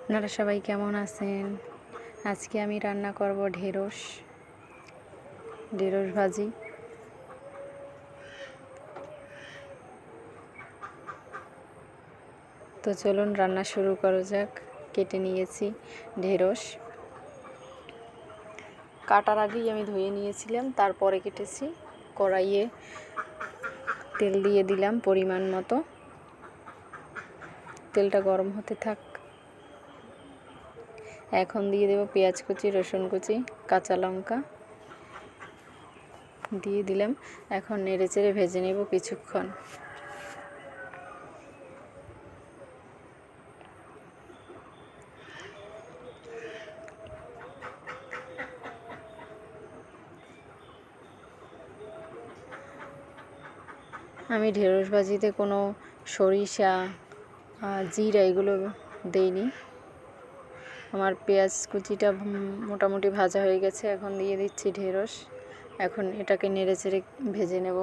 আপনারা সবাই কেমন আছেন? আজকে আমি রান্না করব ঢেঁড়স ভাজি। তো চলুন রান্না শুরু করা যাক। কেটে নিয়েছি ঢেঁড়স, কাটার আগেই আমি ধুয়ে নিয়েছিলাম, তারপরে কেটেছি। কড়াইয়ে তেল দিয়ে দিলাম পরিমাণ মতো। তেলটা গরম হতে থাক। এখন দিয়ে দেব পেঁয়াজ কুচি, রসুন কুচি, কাঁচা লঙ্কা দিয়ে দিলাম। এখন নেড়েচেড়ে ভেজে নেব কিছুক্ষণ। আমি ঢেঁড়স ভাজিতে কোনো সরিষা, জিরা এগুলো দেইনি। আমার পেঁয়াজ কুচিটা মোটামুটি ভাজা হয়ে গেছে। এখন দিয়ে দিচ্ছি ঢেঁড়স। এখন এটাকে নেড়েচেড়ে ভেজে নেব।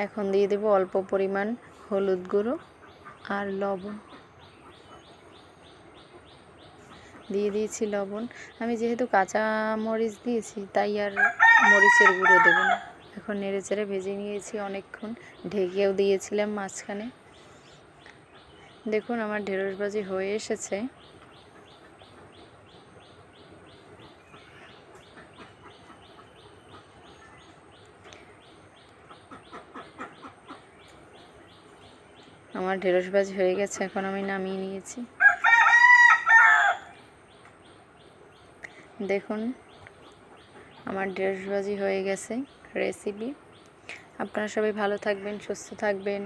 এখন দিয়ে দেব অল্প পরিমাণ হলুদ গুঁড়ো আর লবণ। দিয়ে দিয়েছি লবণ। আমি যেহেতু কাঁচা মরিচ দিয়েছি তাই আর মরিচের গুঁড়ো দেব না। এখন নেড়েচেড়ে ভেজে নিয়েছি অনেকক্ষণ, ঢেকেও দিয়েছিলাম মাঝখানে। দেখুন আমার ঢেঁড়স ভাজি হয়ে এসেছে। আমার ঢেঁড়স ভাজি হয়ে গেছে, এখন আমি নামিয়ে নিয়েছি। দেখুন আমার ঢেঁড়স ভাজি হয়ে গেছে রেসিপি। আপনারা সবাই ভালো থাকবেন, সুস্থ থাকবেন।